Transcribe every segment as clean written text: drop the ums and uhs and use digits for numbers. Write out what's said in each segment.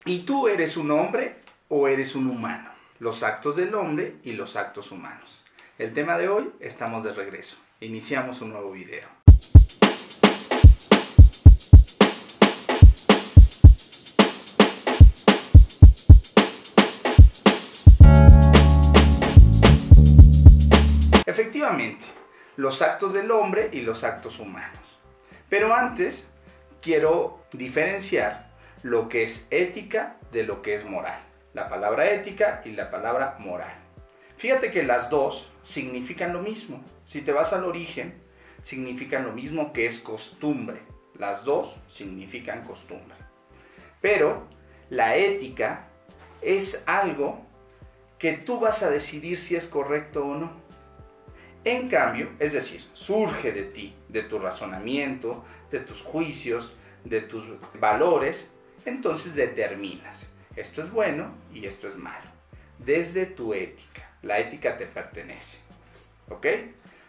¿Y tú eres un hombre o eres un humano? Los actos del hombre y los actos humanos. El tema de hoy, estamos de regreso. Iniciamos un nuevo video. Efectivamente, los actos del hombre y los actos humanos. Pero antes, quiero diferenciar lo que es ética de lo que es moral. La palabra ética y la palabra moral. Fíjate que las dos significan lo mismo. Si te vas al origen, significan lo mismo, que es costumbre. Las dos significan costumbre. Pero la ética es algo que tú vas a decidir si es correcto o no. En cambio, es decir, surge de ti, de tu razonamiento, de tus juicios, de tus valores. Entonces determinas, esto es bueno y esto es malo, desde tu ética. La ética te pertenece, ¿ok?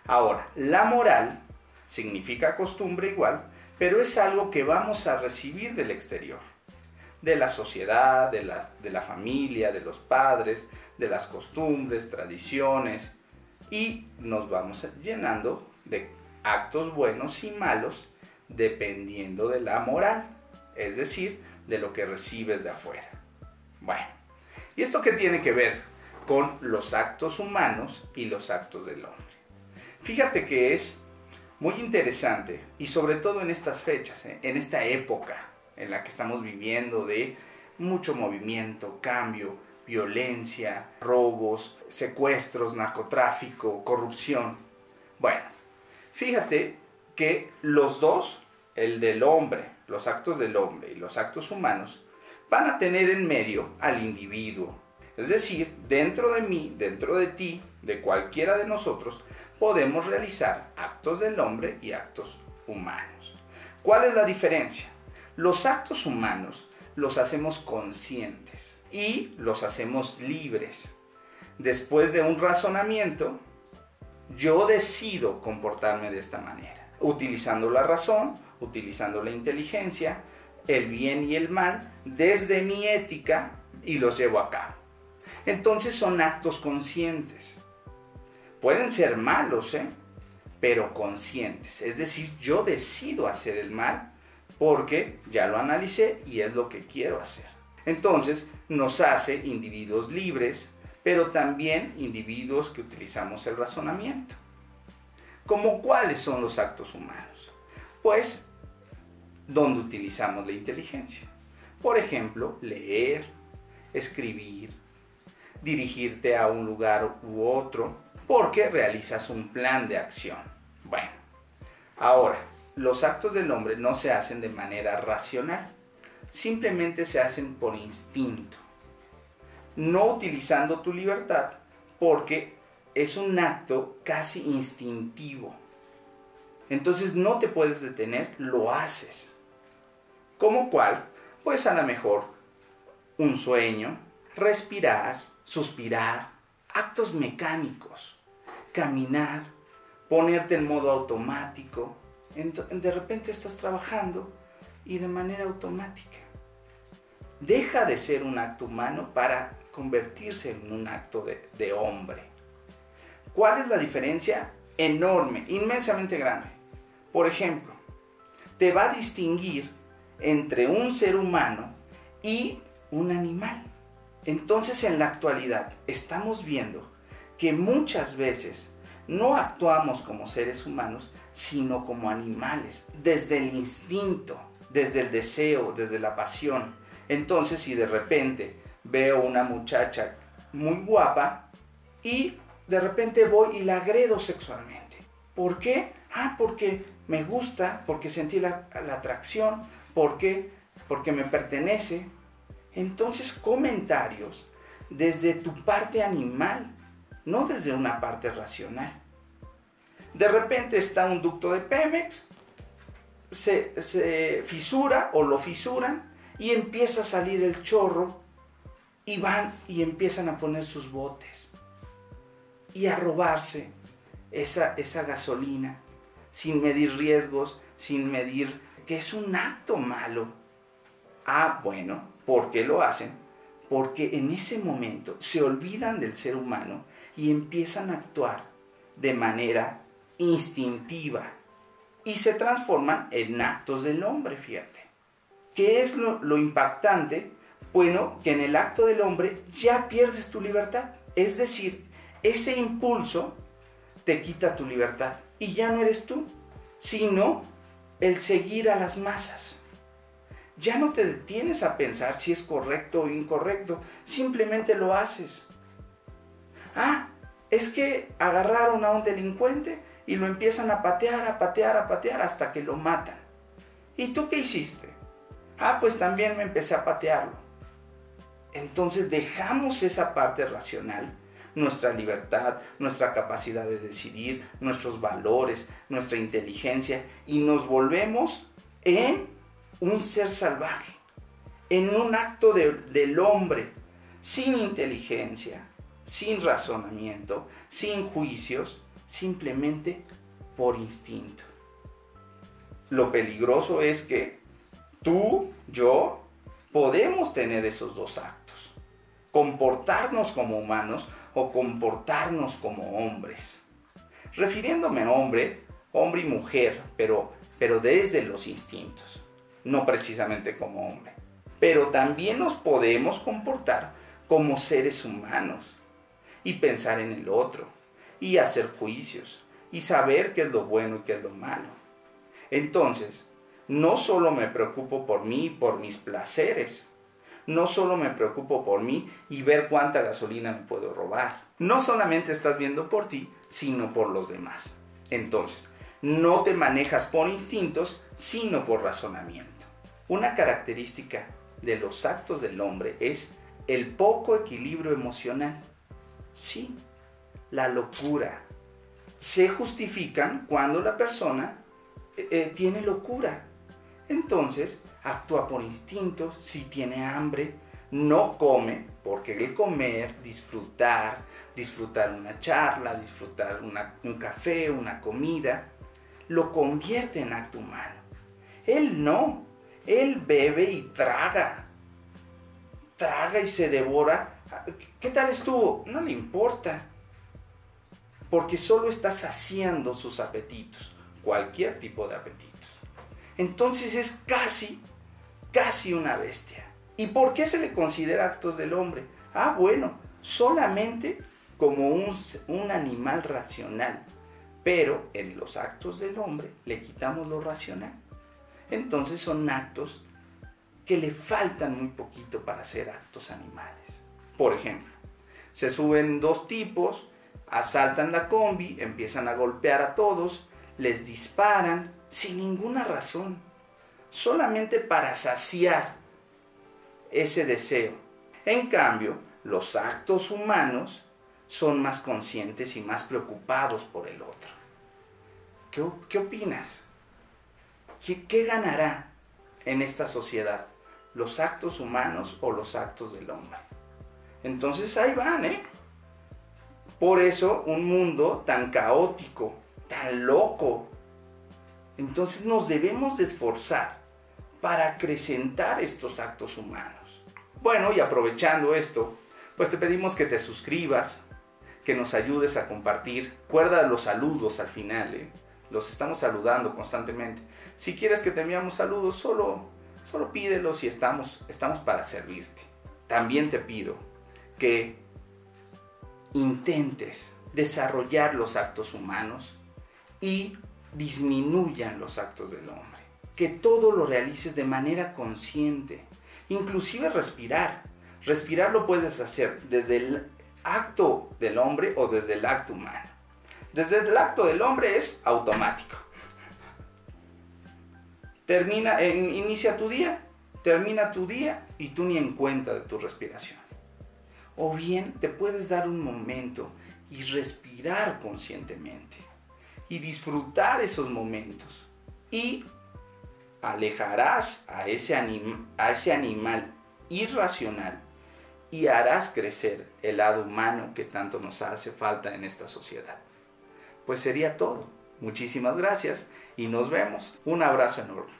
Ahora, la moral significa costumbre igual, pero es algo que vamos a recibir del exterior, de la sociedad, de la familia, de los padres, de las costumbres, tradiciones, y nos vamos llenando de actos buenos y malos dependiendo de la moral, es decir, de lo que recibes de afuera. Bueno, ¿y esto qué tiene que ver con los actos humanos y los actos del hombre? Fíjate que es muy interesante, y sobre todo en estas fechas, en esta época en la que estamos viviendo de mucho movimiento, cambio, violencia, robos, secuestros, narcotráfico, corrupción. Bueno, fíjate que los dos, el del hombre, los actos del hombre y los actos humanos, van a tener en medio al individuo. Es decir, dentro de mí, dentro de ti, de cualquiera de nosotros, podemos realizar actos del hombre y actos humanos. ¿Cuál es la diferencia? Los actos humanos los hacemos conscientes y los hacemos libres. Después de un razonamiento, yo decido comportarme de esta manera, utilizando la razón, utilizando la inteligencia, el bien y el mal, desde mi ética, y los llevo a cabo. Entonces son actos conscientes. Pueden ser malos, pero conscientes. Es decir, yo decido hacer el mal porque ya lo analicé y es lo que quiero hacer. Entonces nos hace individuos libres, pero también individuos que utilizamos el razonamiento. ¿Cómo cuáles son los actos humanos? Pues donde utilizamos la inteligencia. Por ejemplo, leer, escribir, dirigirte a un lugar u otro, porque realizas un plan de acción. Bueno, ahora, los actos del hombre no se hacen de manera racional, simplemente se hacen por instinto, no utilizando tu libertad, porque es un acto casi instintivo. Entonces no te puedes detener, lo haces. ¿Cómo cuál? Pues a lo mejor un sueño, respirar, suspirar, actos mecánicos, caminar, ponerte en modo automático. De repente estás trabajando y de manera automática. Deja de ser un acto humano para convertirse en un acto de hombre. ¿Cuál es la diferencia? Enorme, inmensamente grande. Por ejemplo, te va a distinguir entre un ser humano y un animal. Entonces, en la actualidad estamos viendo que muchas veces no actuamos como seres humanos, sino como animales, desde el instinto, desde el deseo, desde la pasión. Entonces, si de repente veo una muchacha muy guapa y de repente voy y la agredo sexualmente. ¿Por qué? Porque me gusta, porque sentí la atracción, porque me pertenece. Entonces, comentarios desde tu parte animal, no desde una parte racional. De repente está un ducto de Pemex, se fisura o lo fisuran y empieza a salir el chorro y van y empiezan a poner sus botes y a robarse esa gasolina sin medir riesgos, sin medir que es un acto malo. Bueno, ¿Por qué lo hacen? Porque en ese momento se olvidan del ser humano y empiezan a actuar de manera instintiva y se transforman en actos del hombre, fíjate. ¿Qué es lo impactante? Bueno, que en el acto del hombre ya pierdes tu libertad. Es decir, ese impulso te quita tu libertad y ya no eres tú, sino el seguir a las masas. Ya no te detienes a pensar si es correcto o incorrecto, simplemente lo haces. Ah, es que agarraron a un delincuente y lo empiezan a patear, a patear, a patear hasta que lo matan. ¿Y tú qué hiciste? Ah, pues también me empecé a patearlo. Entonces dejamos esa parte racional, nuestra libertad, nuestra capacidad de decidir, nuestros valores, nuestra inteligencia, y nos volvemos en un ser salvaje, en un acto del hombre, sin inteligencia, sin razonamiento, sin juicios, simplemente por instinto. Lo peligroso es que tú, yo, podemos tener esos dos actos, comportarnos como humanos o comportarnos como hombres. Refiriéndome a hombre y mujer, pero desde los instintos, no precisamente como hombre. Pero también nos podemos comportar como seres humanos y pensar en el otro y hacer juicios y saber qué es lo bueno y qué es lo malo. Entonces, no solo me preocupo por mí y por mis placeres, no solo me preocupo por mí y ver cuánta gasolina me puedo robar. No solamente estás viendo por ti, sino por los demás. Entonces, no te manejas por instintos, sino por razonamiento. Una característica de los actos del hombre es el poco equilibrio emocional. Sí, la locura. Se justifican cuando la persona tiene locura. Entonces, actúa por instintos. Si tiene hambre, no come, porque el comer, disfrutar una charla, disfrutar un café, una comida, lo convierte en acto humano. Él no, él bebe y traga y se devora. ¿Qué tal estuvo? No le importa, porque solo está saciando sus apetitos, cualquier tipo de apetitos. Entonces es casi una bestia. ¿Y por qué se le considera actos del hombre? Ah, bueno, solamente como un animal racional. Pero en los actos del hombre le quitamos lo racional. Entonces son actos que le faltan muy poquito para ser actos animales. Por ejemplo, se suben dos tipos, asaltan la combi, empiezan a golpear a todos, les disparan sin ninguna razón, solamente para saciar ese deseo. En cambio, los actos humanos son más conscientes y más preocupados por el otro. ¿Qué opinas? ¿Qué ganará en esta sociedad? ¿Los actos humanos o los actos del hombre? Entonces ahí van, Por eso un mundo tan caótico, tan loco. Entonces nos debemos de esforzar para acrecentar estos actos humanos. Bueno, y aprovechando esto, pues te pedimos que te suscribas, que nos ayudes a compartir. Recuerda los saludos al final, Los estamos saludando constantemente. Si quieres que te enviamos saludos, solo pídelos y estamos para servirte. También te pido que intentes desarrollar los actos humanos y disminuyan los actos del hombre. Que todo lo realices de manera consciente, inclusive respirar. Respirar lo puedes hacer desde el acto del hombre o desde el acto humano. Desde el acto del hombre es automático. Inicia tu día, termina tu día y tú ni en cuenta de tu respiración. O bien te puedes dar un momento y respirar conscientemente y disfrutar esos momentos y alejarás a ese animal irracional y harás crecer el lado humano que tanto nos hace falta en esta sociedad. Pues sería todo. Muchísimas gracias y nos vemos. Un abrazo enorme.